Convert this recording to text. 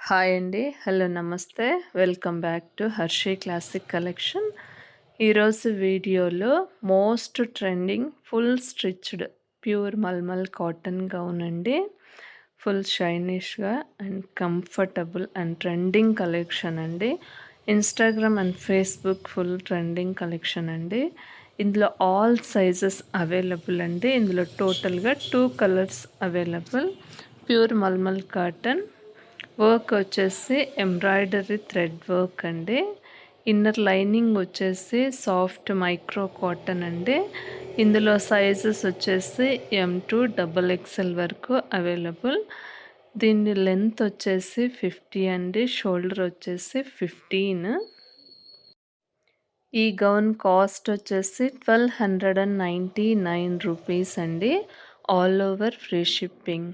Hi అండి. Hello నమస్తే. Welcome back to Harshi classic collection. ఈరోజు వీడియోలో most trending full stitched pure mulmul cotton gown అండి. ఫుల్ షైనిష్గా and comfortable and trending collection అండి. Instagram and Facebook full trending collection అండి. ఇందులో ఆల్ సైజెస్ అవైలబుల్ అండి. ఇందులో టోటల్గా 2 colours available. Pure mulmul cotton work వచ్చేసి ఎంబ్రాయిడరీ థ్రెడ్ వర్క్ అండి. ఇన్నర్ లైనింగ్ వచ్చేసి సాఫ్ట్ మైక్రో కాటన్ అండి. ఇందులో సైజెస్ వచ్చేసి M2 XXL వరకు అవైలబుల్. దీని లెంత్ వచ్చేసి 50 అండి. షోల్డర్ వచ్చేసి 15. ఈ గౌన్ కాస్ట్ వచ్చేసి 1299 రూపీస్ అండి. All over free shipping.